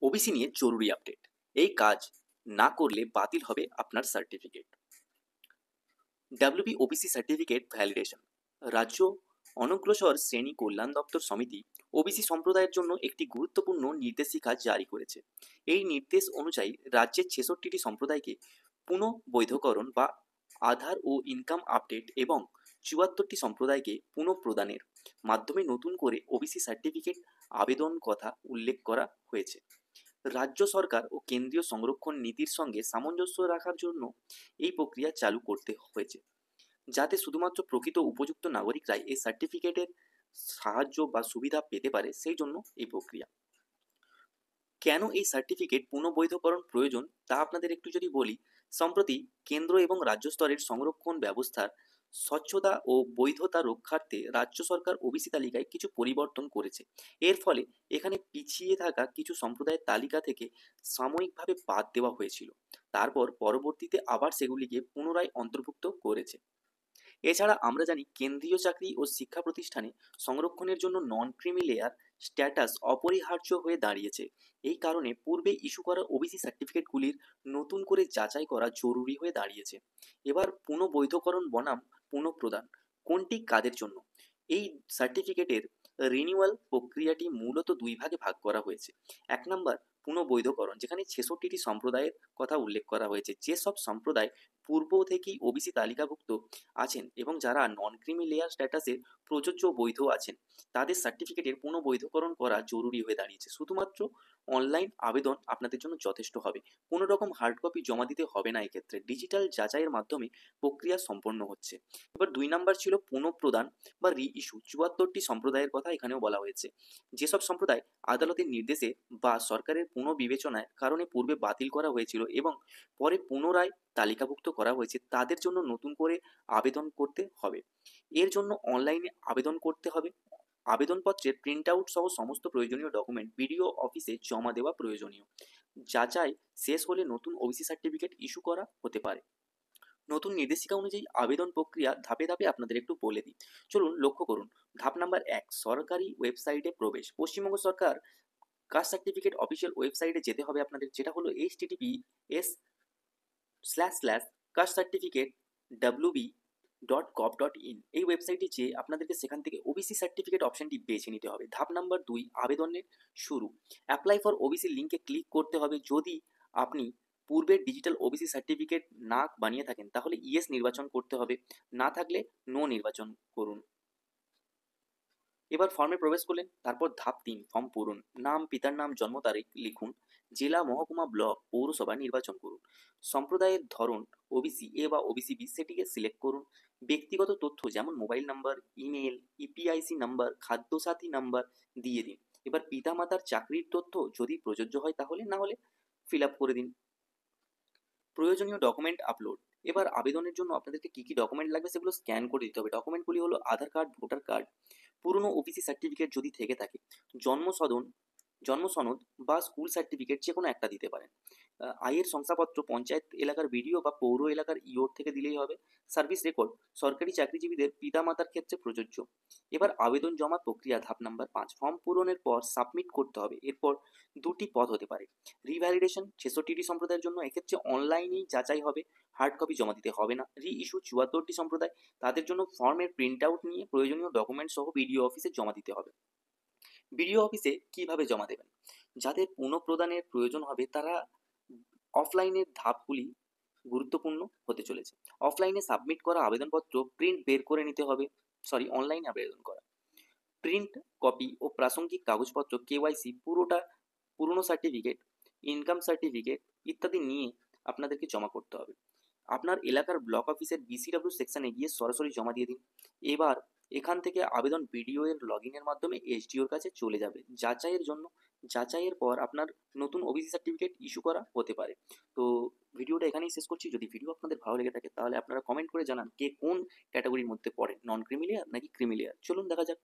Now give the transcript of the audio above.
OBC নিয়ে জরুরি update. এই কাজ না করলে বাতিল হবে আপনার certificate. WB OBC certificate validation. রাজ্য অনগ্রসর শ্রেণী কল্যাণ দপ্তর সমিতি ওবিসি সম্প্রদায়ের জন্য একটি গুরুত্বপূর্ণ নির্দেশিকা জারি করেছে। এই নির্দেশ অনুযায়ী রাজ্যের ৬৬টি সম্প্রদায়কে পুনঃ বৈধকরণ বা আধার ও ইনকাম আপডেট এবং ৭৪টি সম্প্রদায়কে পুনঃপ্রদানের মাধ্যমে নতুন করে ওবিসি সার্টিফিকেট আবেদন কথা উল্লেখ করা হয়েছে। রাজ্য সরকার ও কেন্দ্রীয় সংরক্ষণ নীতির সঙ্গে সামঞ্জস্য রাখার জন্য এই প্রক্রিয়া চালু করতে হয়েছে, যাতে শুধুমাত্র প্রকৃত উপযুক্ত নাগরিকরাই এই সার্টিফিকেটের সাহায্য বা সুবিধা পেতে পারে। সেই জন্য এই প্রক্রিয়া। কেন এই সার্টিফিকেট পুনঃবৈধকরণ প্রয়োজন তা আপনাদের একটু যদি বলি, সম্প্রতি কেন্দ্র এবং রাজ্য স্তরের সংরক্ষণ ব্যবস্থার স্বচ্ছতা ও বৈধতা রক্ষার্থে রাজ্য সরকার ওবিসি তালিকায় কিছু পরিবর্তন করেছে। এর ফলে এখানে পিছিয়ে থাকা কিছু সম্প্রদায়ের তালিকা থেকে সাময়িকভাবে বাদ দেওয়া হয়েছিল, তারপর পরবর্তীতে আবার সেগুলিকে পুনরায় অন্তর্ভুক্ত করেছে। এছাড়া আমরা জানি কেন্দ্রীয় চাকরি ও শিক্ষা প্রতিষ্ঠানে সংরক্ষণের জন্য নন ক্রিমি লেয়ার স্ট্যাটাস অপরিহার্য হয়ে দাঁড়িয়েছে। এই কারণে পূর্বে ইস্যু করা ওবিসি সার্টিফিকেটগুলির নতুন করে যাচাই করা জরুরি হয়ে দাঁড়িয়েছে। এবার পুনঃবৈধকরণ বনাম পুনঃপ্রদান কোনটি কাদের জন্য? এই সার্টিফিকেটের রিনিউয়াল প্রক্রিয়াটি মূলত দুই ভাগে ভাগ করা হয়েছে। এক নম্বর পুনঃবৈধকরণ, যেখানে ৬৬টি সম্প্রদায়ের কথা উল্লেখ করা হয়েছে। যেসব সম্প্রদায় পূর্ব থেকেই ওবিসি তালিকাভুক্ত আছেন এবং যারা নন ক্রিমি লেয়ার স্ট্যাটাসে প্রযোজ্য বৈধ আছেন, তাদের সার্টিফিকেটের পুনঃবৈধকরণ করা জরুরি হয়ে দাঁড়িয়েছে। শুধুমাত্র অনলাইন আবেদন আপনাদের জন্য যথেষ্ট হবে। কোনো রকম হার্ড কপি জমা দিতে হবে না। এক্ষেত্রে ডিজিটাল যাচাইয়ের মাধ্যমে প্রক্রিয়া সম্পন্ন হচ্ছে। এবার ২ নাম্বার ছিল পুনঃপ্রদান বা রি ইস্যু। ৭৪টি সম্প্রদায়ের কথা এখানেও বলা হয়েছে। যেসব সম্প্রদায় আদালতের নির্দেশে বা সরকারের পুনঃবিবেচনার কারণে পূর্বে বাতিল করা হয়েছিল এবং পরে পুনরায় তালিকাভুক্ত করা হয়েছে, তাদের জন্য নতুন করে আবেদন করতে হবে। এর জন্য অনলাইনে আবেদন করতে হবে। আবেদনপত্রের প্রিন্ট আউট সহ সমস্ত প্রয়োজনীয় ডকুমেন্ট বিডিও অফিসে জমা দেওয়া প্রয়োজনীয়। যাচাই শেষ হলে নতুন ওবিসি সার্টিফিকেট ইস্যু করা হতে পারে। নতুন নির্দেশিকা অনুযায়ী আবেদন প্রক্রিয়া ধাপে ধাপে আপনাদের একটু বলে দিই। চলুন লক্ষ্য করুন। ধাপ নাম্বার ১, সরকারি ওয়েবসাইটে প্রবেশ। পশ্চিমবঙ্গ সরকার কাস্ট সার্টিফিকেট অফিসিয়াল ওয়েবসাইটে যেতে হবে আপনাদের, যেটা হলো https://castcertificate.wb.gov.in। এই ওয়েবসাইটে যেয়ে আপনাদেরকে সেখান থেকে ওবিসি সার্টিফিকেট অপশনটি বেছে নিতে হবে। ধাপ নাম্বার ২, আবেদনের শুরু। অ্যাপ্লাই ফর ওবিসি লিঙ্কে ক্লিক করতে হবে। যদি আপনি পূর্বের ডিজিটাল ওবিসি সার্টিফিকেট না বানিয়ে থাকেন তাহলে ইয়েস নির্বাচন করতে হবে, না থাকলে নো নির্বাচন করুন। এবার ফর্মে প্রবেশ করলেন। তারপর ধাপ ৩, ফর্ম পূরণ। নাম, পিতার নাম, জন্ম তারিখ লিখুন। জেলা, মহকুমা, ব্লক, পৌরসভা নির্বাচন করুন। সম্প্রদায়ের ধরন ওবিসি এ বা ওবিসি বি সেটিকে সিলেক্ট করুন। ব্যক্তিগত তথ্য যেমন mobile number, email, EPIC number, Khadya Sathi number দিয়ে দিন। এবার পিতামাতার চাকরির তথ্য যদি প্রযোজ্য হয় তাহলে, না হলে ফিল আপ করে দিন। প্রয়োজনীয় ডকুমেন্ট আপলোড। এবার আবেদনের জন্য আপনাদেরকে কী কী ডকুমেন্ট লাগবে সেগুলো স্ক্যান করে দিতে হবে। ডকুমেন্টগুলি হলো আধার কার্ড, ভোটার কার্ড, পুরনো ওবিসি সার্টিফিকেট যদি থেকে থাকে, জন্ম সনদ বা স্কুল সার্টিফিকেট যে কোনো একটা দিতে পারেন। আয়ের শংসাপত্র পঞ্চায়েত এলাকার বিডিও বা পৌর এলাকার ইওর থেকে দিলেই হবে। সার্ভিস রেকর্ড সরকারি চাকরিজীবীদের পিতামাতার ক্ষেত্রে প্রযোজ্য। এবার আবেদন জমা প্রক্রিয়া ধাপ নাম্বার ৫, ফর্ম পূরণের পর সাবমিট করতে হবে। এরপর দুটি পথ হতে পারে। রিভ্যালিডেশন ৬৬টি সম্প্রদায়ের জন্য এক্ষেত্রে অনলাইনেই যাচাই হবে, হার্ড কপি জমা দিতে হবে না। রি ইস্যু ৭৪টি সম্প্রদায়, তাদের জন্য ফর্মের প্রিন্ট আউট নিয়ে প্রয়োজনীয় ডকুমেন্ট সহ বিডিও অফিসে জমা দিতে হবে। বিডিও অফিসে কিভাবে জমা দেবেন? যাদের পুনঃপ্রদানের প্রয়োজন হবে তারা অফলাইনের ধাপগুলি গুরুত্বপূর্ণ হতে চলেছে। অফলাইনে সাবমিট করা আবেদনপত্র প্রিন্ট বের করে নিতে হবে। অনলাইনে আবেদন করা প্রিন্ট কপি ও প্রাসঙ্গিক কাগজপত্র, কেওয়াইসি, পুরনো সার্টিফিকেট, ইনকাম সার্টিফিকেট ইত্যাদি নিয়ে আপনাদেরকে জমা করতে হবে। আপনার এলাকার ব্লক অফিসের বিসিডব্লিউ সেকশনে গিয়ে সরাসরি জমা দিয়ে দিন। এবার এখান থেকে আবেদন বিডিও এর লগইনের মাধ্যমে এসডিওর কাছে চলে যাবে যাচাইয়ের জন্য। যাচাইয়ের পর আপনার নতুন ওবিসি সার্টিফিকেট ইস্যু করা হতে পারে। তো ভিডিওটা এখানেই শেষ করছি। যদি ভিডিও আপনাদের ভালো লেগে থাকে তাহলে আপনারা কমেন্ট করে জানান কে কোন ক্যাটাগরির মধ্যে পড়েন, নন ক্রিমি লেয়ার নাকি ক্রিমি লেয়ার। চলুন দেখা যাক।